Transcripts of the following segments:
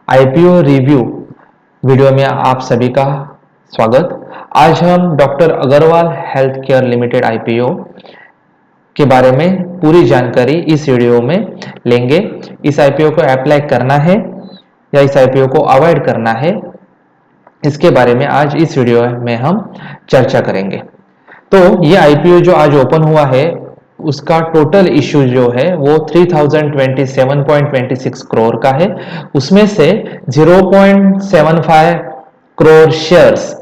IPO review video में आप सभी का स्वागत। आज हम doctor Agarwal health care limited IPO के बारे में पूरी जानकारी इस वीडियो में लेंगे। इस आईपीओ को अप्लाई करना है या इस आईपीओ को अवॉइड करना है, इसके बारे में आज इस वीडियो में हम चर्चा करेंगे। तो ये आईपीओ जो आज ओपन हुआ है उसका टोटल इश्यू जो है वो 3027.26 करोड़ का है। उसमें से 0.75 करोड़ शेयर्स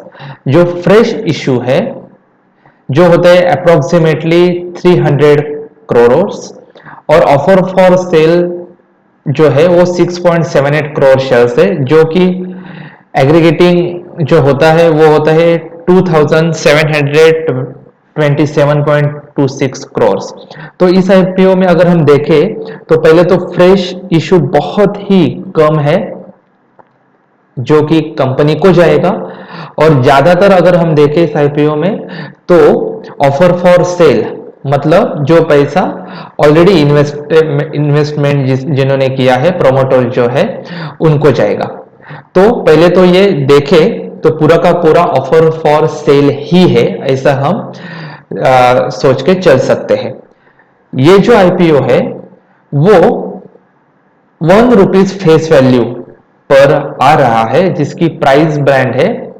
जो फ्रेश इश्यू है, जो होते हैं अप्रोक्सीमेटली 300 करोड़, और ऑफर फॉर सेल जो है वो 6.78 करोड़ शेयर्स है, जो कि एग्रीगेटिंग जो होता है वो होता है 2727.26 करोड़। तो इस आईपीओ में अगर हम देखें तो पहले तो फ्रेश इशू बहुत ही कम है जो कि कंपनी को जाएगा, और ज्यादातर अगर हम देखें इस आईपीओ में तो ऑफर फॉर सेल मतलब जो पैसा ऑलरेडी इन्वेस्टमेंट जिन्होंने किया है, प्रोमोटर जो है, उनको जाएगा। तो पहले तो ये देखें तो पूरा का पूरा ऑफर फॉर सेल ही है, ऐसा हम सोच के चल सकते हैं। ये जो आईपीओ है वो ₹1 फेस वैल्यू पर आ रहा है, जिसकी प्राइस ब्रांड है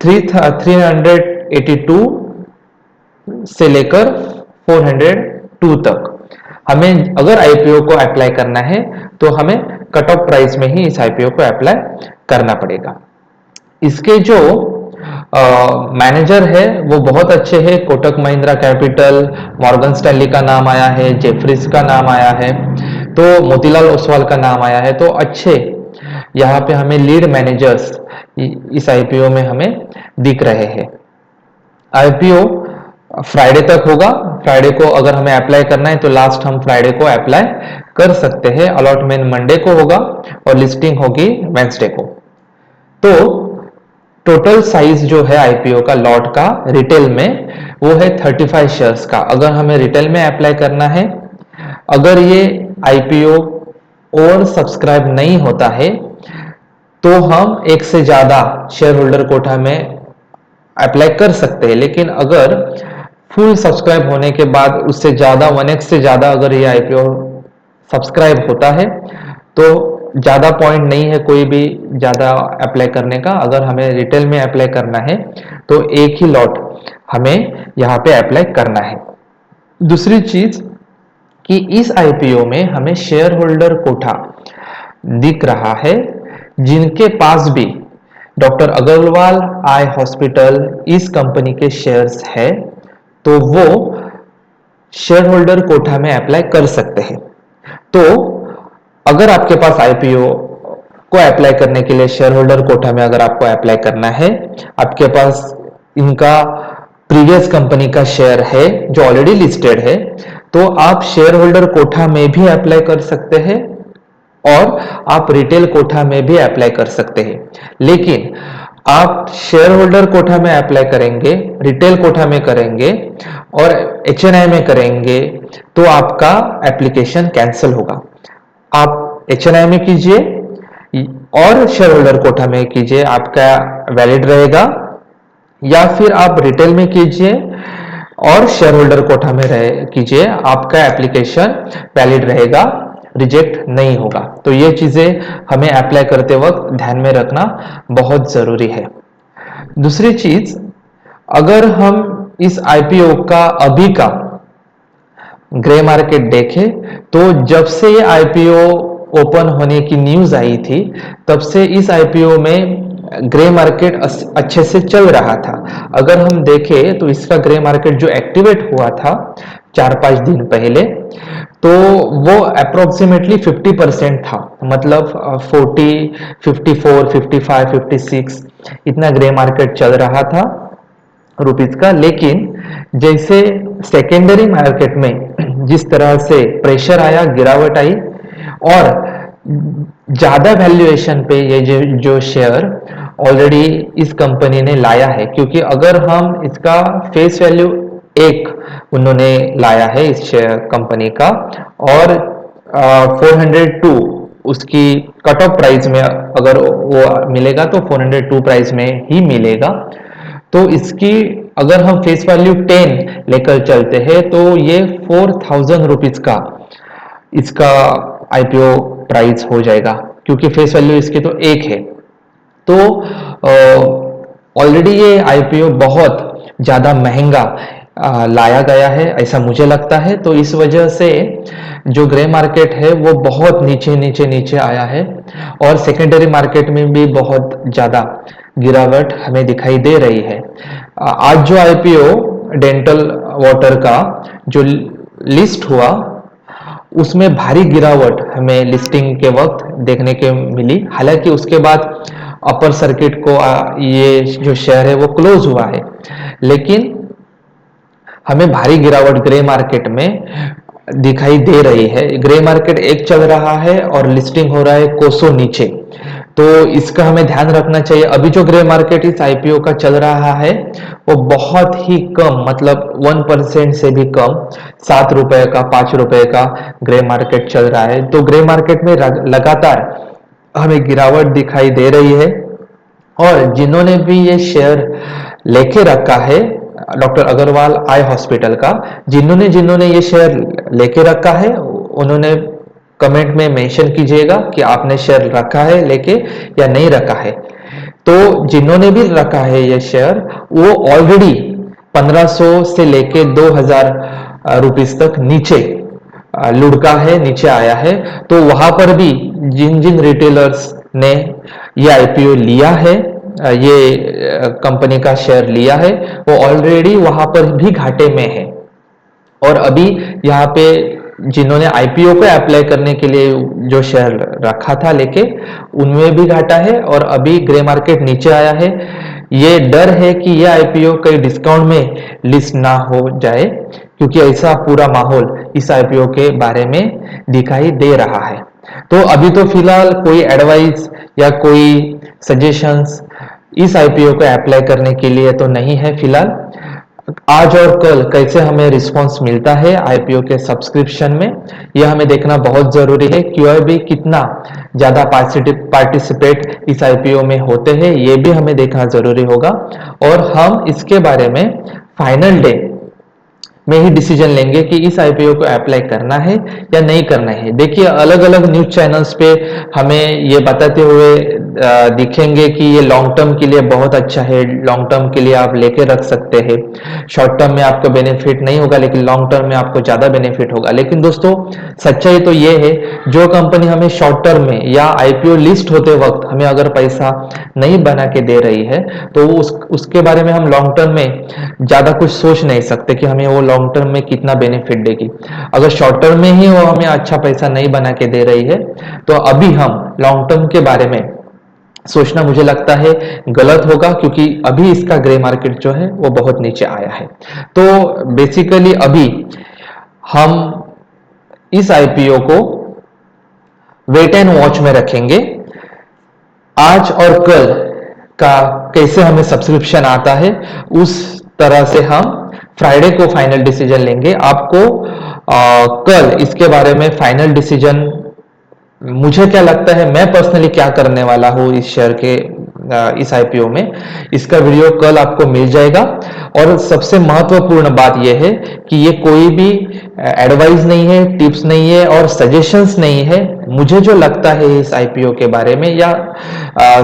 382 से लेकर 402 तक। हमें अगर आईपीओ को अप्लाई करना है तो हमें कट ऑफ प्राइस में ही इस आईपीओ को अप्लाई करना पड़ेगा। इसके जो मैनेजर है वो बहुत अच्छे हैं। Kotak Mahindra capital, Morgan Stanley का नाम आया है, जेफरीज का नाम आया है, तो मोतीलाल ओसवाल का नाम आया है। तो अच्छे यहाँ पे हमें लीड मैनेजर्स इस आईपीओ में हमें दिख रहे हैं। आईपीओ फ्राइडे तक होगा। फ्राइडे को अगर हमें अप्लाई करना है तो लास्ट हम फ्राइडे को अप्लाई कर सकते हैं। अलॉटमेंट मंडे को होगा और लिस्टिंग होगी वेंसडे को। तो टोटल साइज जो है आईपीओ का लॉट का रिटेल में वो है 35 शेयर्स का। अगर हमें रिटेल में अप्लाई करना है, अगर ये आईपीओ और सब्सक्राइब नहीं होता है तो हम एक से ज्यादा शेयर होल्डर कोटा में अप्लाई कर सकते हैं। लेकिन अगर फुल सब्सक्राइब होने के बाद उससे ज्यादा 1x से ज्यादा अगर ये आईपीओ सब्सक्राइब होता है तो ज्यादा पॉइंट नहीं है कोई भी ज्यादा अप्लाई करने का। अगर हमें रिटेल में अप्लाई करना है तो एक ही लॉट हमें यहाँ पे अप्लाई करना है। दूसरी चीज कि इस आईपीओ में हमें शेयर होल्डर कोटा दिख रहा है जिनके पास भी डॉक्टर अग्रवाल आई हॉस्पिटल इस कंपनी के शेयर्स है, तो वो शेयर होल्डर कोटा में अप्लाई कर सकते हैं। तो अगर आपके पास आईपीओ को अप्लाई करने के लिए शेयर होल्डर कोटा में अगर आपको अप्लाई करना है, आपके पास इनका प्रीवियस कंपनी का शेयर है जो ऑलरेडी लिस्टेड है, तो आप शेयर होल्डर कोटा में भी अप्लाई कर सकते हैं और आप रिटेल कोटा में भी अप्लाई कर सकते हैं। लेकिन आप शेयर होल्डर कोटा में अप्लाई करेंगे, रिटेल कोटा में करेंगे और एचएनआई में करेंगे तो आपका एप्लीकेशन कैंसिल होगा। आप एचएनआई में कीजिए और शेयर होल्डर कोटा में कीजिए, आपका वैलिड रहेगा, या फिर आप रिटेल में कीजिए और शेयर होल्डर कोटा में कीजिए, आपका एप्लीकेशन वैलिड रहेगा, रिजेक्ट नहीं होगा। तो ये चीजें हमें अप्लाई करते वक्त ध्यान में रखना बहुत जरूरी है। दूसरी चीज, अगर हम इस आईपीओ का अभी का ग्रे मार्केट देखें तो जब से ये आईपीओ ओपन होने की न्यूज आई थी तब से इस आईपीओ में ग्रे मार्केट अच्छे से चल रहा था। अगर हम देखें तो इसका ग्रे मार्केट जो एक्टिवेट हुआ था 4-5 दिन पहले, तो वो अप्रोक्सीमेटली 50% था, मतलब 40, 54, 55, 56 इतना ग्रे मार्केट चल रहा था रुपीज का। लेकिन जैसे सेकेंडरी मार्केट में जिस तरह से प्रेशर आया, गिरावट आई और ज्यादा वैल्यूएशन पे ये जो शेयर ऑलरेडी इस कंपनी ने लाया है, क्योंकि अगर हम इसका फेस वैल्यू उन्होंने लाया है इस शेयर कंपनी का, और 402 उसकी कट ऑफ प्राइस में अगर वो मिलेगा तो 402 प्राइस में ही मिलेगा। तो इसकी अगर हम फेस वैल्यू 10 लेकर चलते हैं तो ये 4000 रुपीज का इसका आईपीओ प्राइस हो जाएगा, क्योंकि फेस वैल्यू इसकी तो एक है। तो ऑलरेडी ये आईपीओ बहुत ज़्यादा महंगा लाया गया है, ऐसा मुझे लगता है। तो इस वजह से जो ग्रे मार्केट है वो बहुत नीचे नीचे नीचे आया है, और सेकेंडरी मार्केट में भी बहुत ज़्यादा गिरावट हमें दिखाई दे रही है। आज जो आईपीओ डेंटल वाटर का जो लिस्ट हुआ उसमें भारी गिरावट हमें लिस्टिंग के वक्त देखने के मिली। हालांकि उसके बाद अपर सर्किट को ये जो शेयर है वो क्लोज हुआ है, लेकिन हमें भारी गिरावट ग्रे मार्केट में दिखाई दे रही है। ग्रे मार्केट एक चल रहा है और लिस्टिंग हो रहा है कोसों नीचे, तो इसका हमें ध्यान रखना चाहिए। अभी जो ग्रे मार्केट इस आईपीओ का चल रहा है वो बहुत ही कम, मतलब 1% से भी कम, 7 रुपए का 5 रुपए का ग्रे मार्केट चल रहा है। तो ग्रे मार्केट में लगातार हमें गिरावट दिखाई दे रही है, और जिन्होंने भी ये शेयर लेके रखा है डॉक्टर अग्रवाल आई हॉस्पिटल का, जिन्होंने जिन्होंने ये शेयर लेके रखा है उन्होंने कमेंट में मेंशन कीजिएगा कि आपने शेयर रखा है लेके या नहीं रखा है। तो जिन्होंने भी रखा है ये शेयर वो ऑलरेडी 1500 से लेके 2000 रुपीस तक नीचे लुढ़का है, नीचे आया है। तो वहां पर भी जिन जिन रिटेलर्स ने ये आईपीओ लिया है, ये कंपनी का शेयर लिया है, वो ऑलरेडी वहां पर भी घाटे में है। और अभी यहाँ पे जिन्होंने आईपीओ को अप्लाई करने के लिए जो शेयर रखा था लेके, उनमें भी घाटा है, और अभी ग्रे मार्केट नीचे आया है। ये डर है कि ये आईपीओ कहीं डिस्काउंट में लिस्ट ना हो जाए, क्योंकि ऐसा पूरा माहौल इस आईपीओ के बारे में दिखाई दे रहा है। तो अभी तो फिलहाल कोई एडवाइस या कोई सजेशंस इस आईपीओ को अप्लाई करने के लिए तो नहीं है फिलहाल। आज और कल कैसे हमें रिस्पांस मिलता है आईपीओ के सब्सक्रिप्शन में, यह हमें देखना बहुत जरूरी है। क्यूआईबी कितना ज्यादा पार्टिसिपेट इस आईपीओ में होते हैं ये भी हमें देखना जरूरी होगा, और हम इसके बारे में फाइनल डे में ही डिसीजन लेंगे कि इस आईपीओ को अप्लाई करना है या नहीं करना है। देखिए अलग अलग न्यूज चैनल्स पे हमें ये बताते हुए दिखेंगे कि ये लॉन्ग टर्म के लिए बहुत अच्छा है, लॉन्ग टर्म के लिए आप लेके रख सकते हैं, शॉर्ट टर्म में आपको बेनिफिट नहीं होगा लेकिन लॉन्ग टर्म में आपको ज्यादा बेनिफिट होगा। लेकिन दोस्तों सच्चाई तो ये है, जो कंपनी हमें शॉर्ट टर्म में या आईपीओ लिस्ट होते वक्त हमें अगर पैसा नहीं बना के दे रही है तो उसके बारे में हम लॉन्ग टर्म में ज्यादा कुछ सोच नहीं सकते कि हमें वो लॉन्ग टर्म में कितना बेनिफिट देगी। अगर शॉर्ट टर्म में ही वो हमें अच्छा पैसा नहीं बना के दे रही है तो अभी हम लॉन्ग टर्म के बारे में सोचना मुझे लगता है गलत होगा, क्योंकि अभी इसका ग्रे मार्केट जो है वो बहुत नीचे आया है। तो बेसिकली अभी हम इस आईपीओ को वेट एंड वॉच में रखेंगे। आज और कल का कैसे हमें सब्सक्रिप्शन आता है उस तरह से हम फ्राइडे को फाइनल डिसीजन लेंगे। आपको कल इसके बारे में फाइनल डिसीजन मुझे क्या लगता है, मैं पर्सनली क्या करने वाला हूं इस शेयर के इस आईपीओ में, इसका वीडियो कल आपको मिल जाएगा। और सबसे महत्वपूर्ण बात यह है कि ये कोई भी एडवाइस नहीं है, टिप्स नहीं है और सजेशंस नहीं है। मुझे जो लगता है इस आईपीओ के बारे में या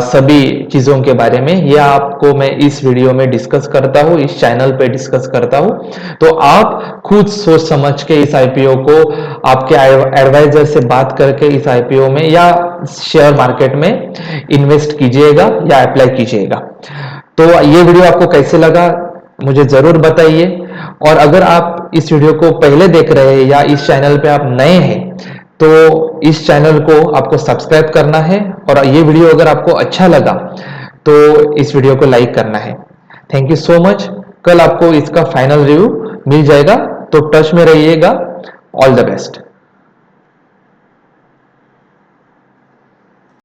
सभी चीजों के बारे में, यह आपको मैं इस वीडियो में डिस्कस करता हूं, इस चैनल पे डिस्कस करता हूं। तो आप खुद सोच समझ के इस आईपीओ को आपके एडवाइजर से बात करके इस आईपीओ में या शेयर मार्केट में इन्वेस्ट कीजिएगा या अप्लाई कीजिएगा। तो ये वीडियो आपको कैसे लगा मुझे जरूर बताइए, और अगर आप इस वीडियो को पहले देख रहे हैं या इस चैनल पे आप नए हैं तो इस चैनल को आपको सब्सक्राइब करना है, और ये वीडियो अगर आपको अच्छा लगा तो इस वीडियो को लाइक करना है। Thank you so much. कल आपको इसका फाइनल रिव्यू मिल जाएगा, तो टच में रहिएगा। All the best.